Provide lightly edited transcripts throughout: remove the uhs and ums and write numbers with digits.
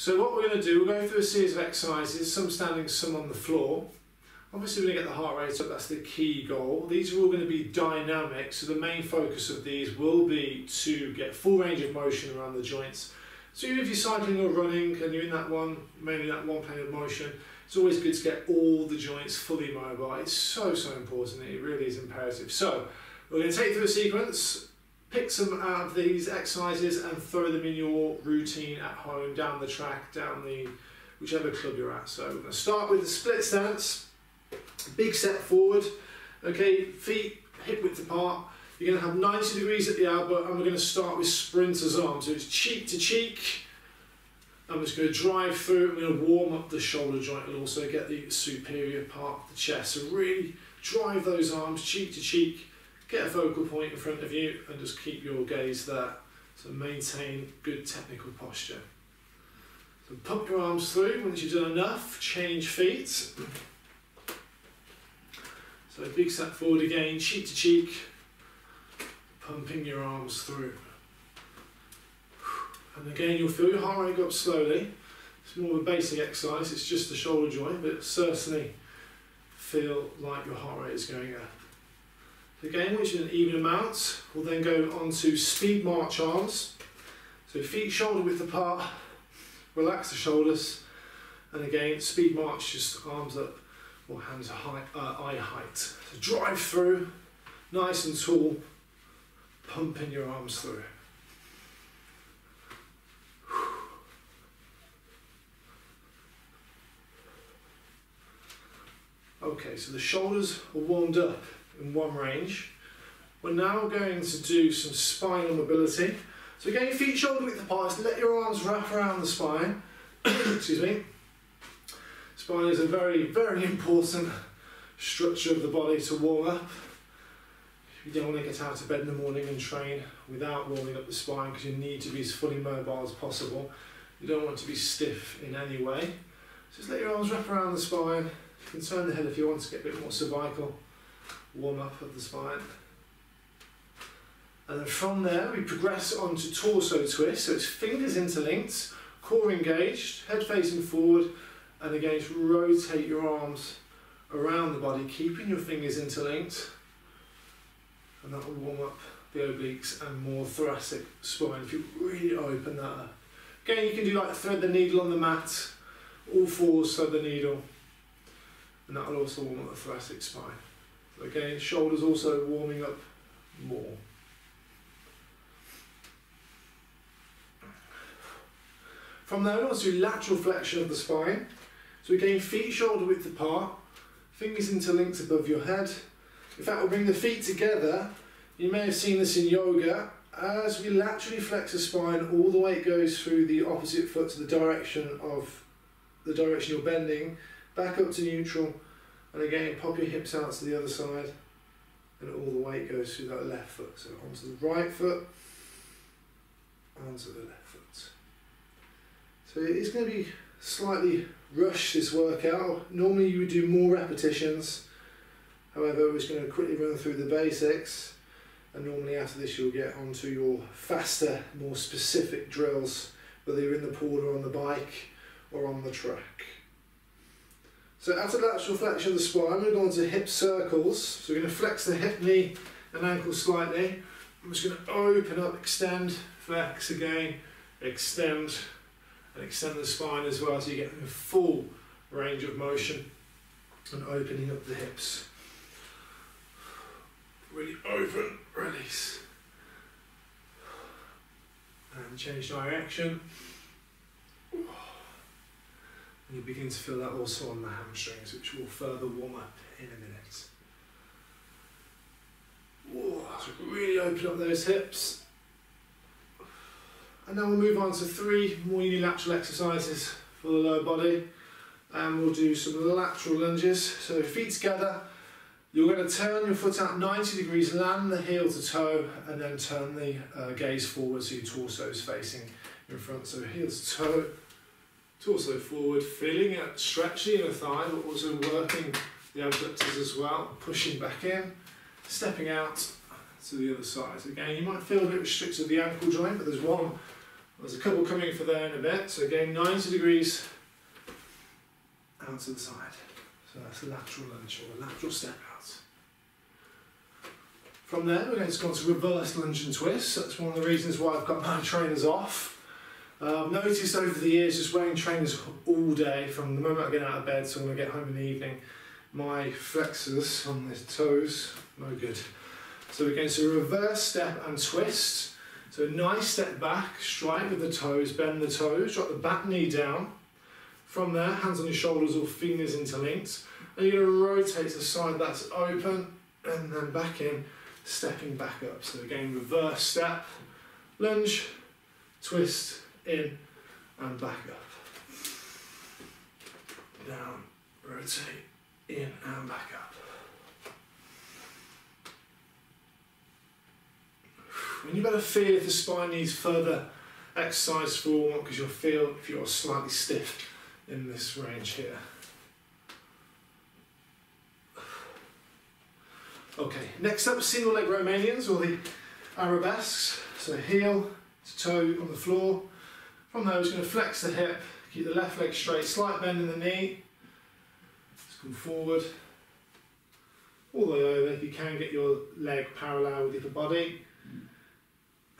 So what we're going to do, we'll go through a series of exercises, some standing, some on the floor. Obviously we're going to get the heart rate up, that's the key goal. These are all going to be dynamic, so the main focus of these will be to get full range of motion around the joints. So even if you're cycling or running and you're in that one, mainly that one plane of motion, it's always good to get all the joints fully mobile. It's so important, it really is imperative. So we're going to take through a sequence, pick some out of these exercises and throw them in your routine at home, down the track, down the whichever club you're at. So we're going to start with the split stance. Big step forward, okay, feet hip width apart. You're going to have 90 degrees at the elbow, and we're going to start with sprinter's arm. So it's cheek to cheek. I'm just going to drive through. I'm going to warm up the shoulder joint and also get the superior part of the chest. So really drive those arms cheek to cheek. Get a focal point in front of you and just keep your gaze there. So maintain good technical posture. So pump your arms through. Once you've done enough, change feet. So big step forward again, cheek to cheek, pumping your arms through. And again, you'll feel your heart rate go up slowly. It's more of a basic exercise, it's just the shoulder joint, but certainly feel like your heart rate is going up. Again, which is an even amount, we'll then go on to speed march arms. So feet shoulder width apart, relax the shoulders, and again, speed march, just arms up. Or hands eye height. So drive through, nice and tall, pumping your arms through. Okay, so the shoulders are warmed up in one range. We're now going to do some spinal mobility. So again, feet shoulder width apart, let your arms wrap around the spine. Excuse me. Spine is a very important structure of the body to warm up. You don't want to get out of bed in the morning and train without warming up the spine, because you need to be as fully mobile as possible. You don't want to be stiff in any way. Just let your arms wrap around the spine. You can turn the head if you want to get a bit more cervical warm up of the spine. And then from there we progress on to torso twist. So it's fingers interlinked, core engaged, head facing forward. And again, just rotate your arms around the body, keeping your fingers interlinked. And that will warm up the obliques and more thoracic spine if you really open that up. Again, you can do like thread the needle on the mat, all fours thread the needle. And that will also warm up the thoracic spine. So again, shoulders also warming up more. From there, we'll also do lateral flexion of the spine. So again, feet shoulder width apart, fingers interlinked above your head. In fact, we'll bring the feet together. You may have seen this in yoga. As we laterally flex the spine, all the weight goes through the opposite foot to the direction you're bending, back up to neutral, and again, pop your hips out to the other side, and all the weight goes through that left foot. So onto the right foot, onto the left foot. So it's going to be slightly rush this workout. Normally you would do more repetitions, however we're just going to quickly run through the basics, and normally after this you'll get onto your faster, more specific drills, whether you're in the pool or on the bike or on the track. So after lateral flexion of the spine, we're going to go on to hip circles. So we're going to flex the hip, knee and ankle slightly. I'm just going to open up, extend, flex again, extend, and extend the spine as well, so you get a full range of motion and opening up the hips. Really open, release. And change direction. And you begin to feel that also on the hamstrings, which will further warm up in a minute. Whoa, so really open up those hips. And then we'll move on to 3 more unilateral exercises for the lower body, and we'll do some lateral lunges. So feet together, you're going to turn your foot out 90 degrees, land the heel to toe, and then turn the gaze forward so your torso is facing in front. So heel to toe, torso forward, feeling it, stretching the thigh, but also working the abductors as well, pushing back in, stepping out to the other side. So again, you might feel a bit restricted to the ankle joint, but there's one There's a couple coming for there in a bit, so again 90 degrees out to the side. So that's a lateral lunge or a lateral step out. From there we're going to go on to reverse lunge and twist. That's one of the reasons why I've got my trainers off. I've noticed over the years just wearing trainers all day, from the moment I get out of bed to when I get home in the evening, my flexors on the toes, no good. So we're going to reverse step and twist. So a nice step back, strike with the toes, bend the toes, drop the back knee down. From there, hands on your shoulders or fingers interlinked. And you're going to rotate to the side that's open and then back in, stepping back up. So again, reverse step, lunge, twist, in and back up. Down, rotate, in and back up. When you better feel if the spine needs further exercise for warm up, because you'll feel if you're slightly stiff in this range here. Okay, next up, single leg Romanians or the arabesques. So heel to toe on the floor. From there, we're just going to flex the hip, keep the left leg straight, slight bend in the knee. Just come forward, all the way over. You can get your leg parallel with your body.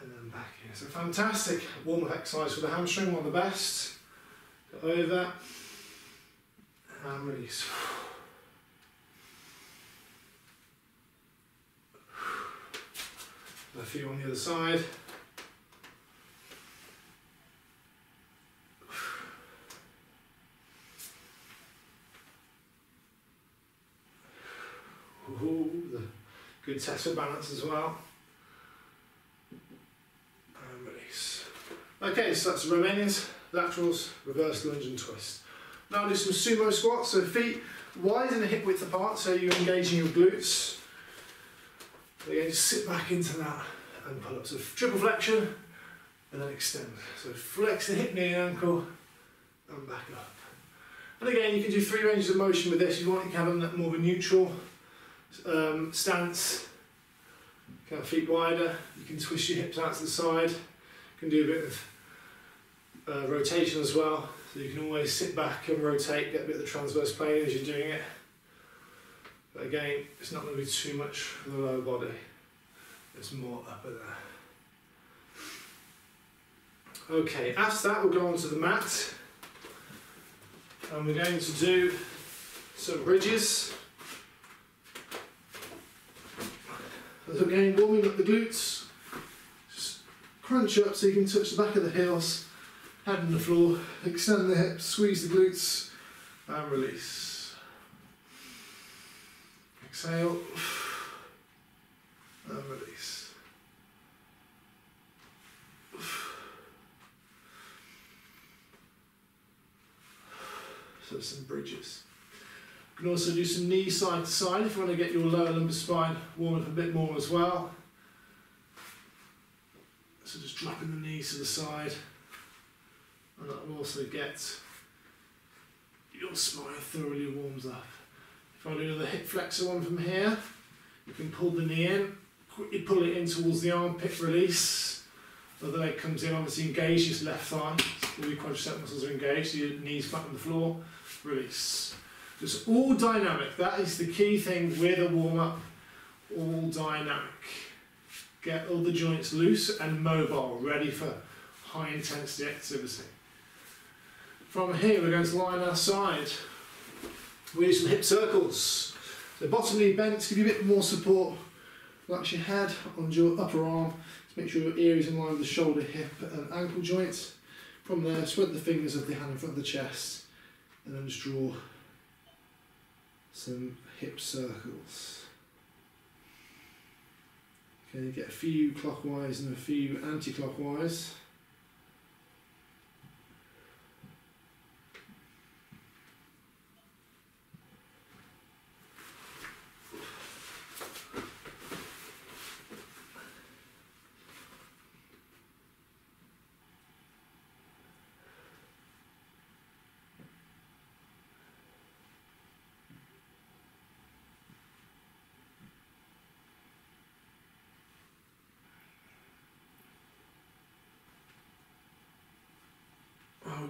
And then back in. So fantastic warm-up exercise for the hamstring, one of the best. Go over and release. A few on the other side. Ooh, the good test for balance as well. And release. Okay, so that's Romanians, laterals, reverse lunge and twist. Now I'll do some sumo squats, so feet wide and hip width apart, so you're engaging your glutes. Again, just sit back into that and pull up. So triple flexion and then extend. So flex the hip, knee and ankle and back up. And again, you can do 3 ranges of motion with this. If you want, you can have more of a neutral stance. You can have feet wider. You can twist your hips out to the side. You can do a bit of rotation as well. So you can always sit back and rotate, get a bit of the transverse plane as you're doing it. But again, it's not going to be too much for the lower body. There's more upper there. Okay, after that we'll go onto the mat. And we're going to do some bridges. So again, warming up the glutes. Just crunch up so you can touch the back of the heels, head on the floor, extend the hips, squeeze the glutes, and release. Exhale, and release. So some bridges. You can also do some knee side to side if you want to get your lower lumbar spine warm up a bit more as well. So just dropping the knees to the side, and that will also get your spine thoroughly warmed up. If I do another hip flexor one from here, you can pull the knee in, quickly pull it in towards the armpit, release. The other leg comes in, obviously engage your left thigh, all your quadricep muscles are engaged, so your knees flat on the floor, release. Just all dynamic, that is the key thing with a warm-up, all dynamic. Get all the joints loose and mobile, ready for high intensity activity. From here we're going to line our side. We do some hip circles. So bottom knee bent to give you a bit more support. Relax your head on your upper arm to make sure your ear is in line with the shoulder, hip and ankle joints. From there, spread the fingers of the hand in front of the chest and then just draw some hip circles. Okay, get a few clockwise and a few anti-clockwise.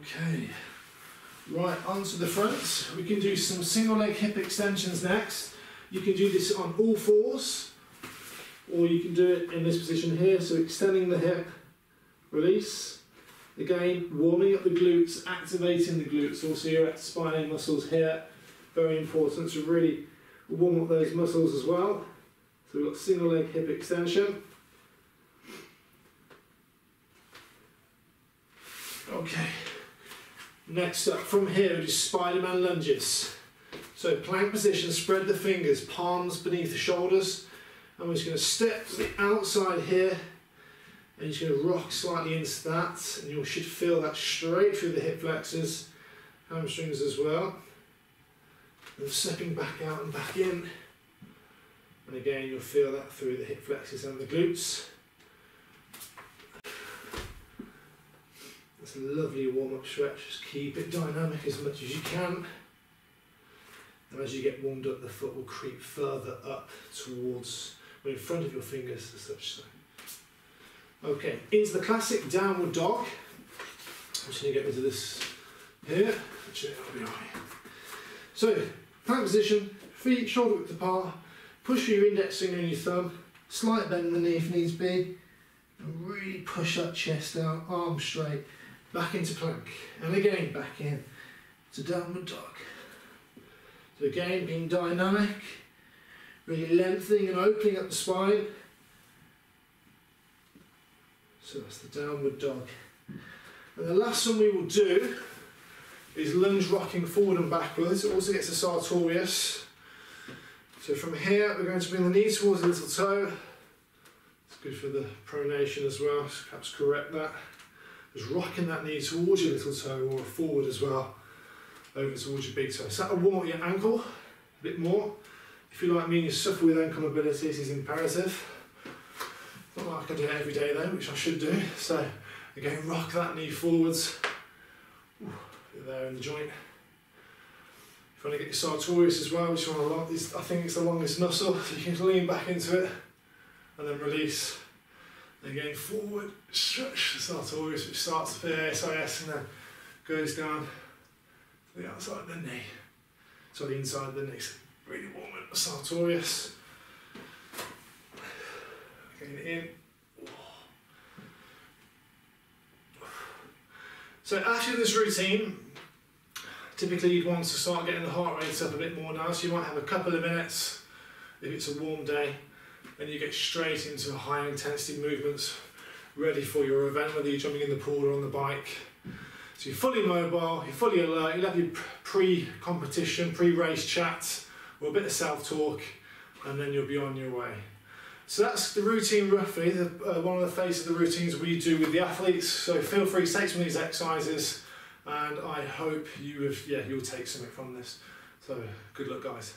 Okay, right, onto the front. We can do some single leg hip extensions next. You can do this on all fours, or you can do it in this position here, so extending the hip, release. Again, warming up the glutes, activating the glutes, also your spine muscles here. Very important to really warm up those muscles as well. So we've got single leg hip extension. Okay, next up from here we do Spiderman lunges. So plank position, spread the fingers, palms beneath the shoulders, and we're just going to step to the outside here, and you're just going to rock slightly into that, and you should feel that straight through the hip flexors, hamstrings as well. And stepping back out and back in, and again you'll feel that through the hip flexors and the glutes. It's a lovely warm-up stretch, just keep it dynamic as much as you can. And as you get warmed up, the foot will creep further up towards, well, in front of your fingers as such. So. Okay, into the classic downward dog. I'm just going to get into this here. Actually, I'll be right. So, plank position, feet shoulder width apart, push your index finger and your thumb, slight bend in the knee if needs be, and really push that chest out, arms straight. Back into plank, and again back in to downward dog. So again, being dynamic, really lengthening and opening up the spine. So that's the downward dog. And the last one we will do is lunge rocking forward and backwards. It also gets a Sartorius. So from here, we're going to bring the knee towards the little toe. It's good for the pronation as well, so perhaps correct that. Just rocking that knee towards your little toe or forward as well, over towards your big toe. So that'll warm up your ankle a bit more. If you're like me and you suffer with ankle mobility, this is imperative. Not like I can do it every day though, which I should do. So again, rock that knee forwards. Ooh, there in the joint. If you want to get your Sartorius as well, which one I think it's the longest muscle, so you can lean back into it and then release. Again, forward, stretch the Sartorius, which starts for the SIS and then goes down to the outside of the knee. So the inside of the knee, so really warm up the Sartorius. Again, in. So after this routine, typically you'd want to start getting the heart rate up a bit more now, so you might have a couple of minutes if it's a warm day. Then you get straight into high intensity movements, ready for your event, whether you're jumping in the pool or on the bike. So you're fully mobile, you're fully alert, you'll have your pre-competition, pre-race chat, or a bit of self-talk, and then you'll be on your way. So that's the routine roughly, one of the phases of the routines we do with the athletes. So feel free to take some of these exercises, and I hope you'll take something from this. So good luck, guys.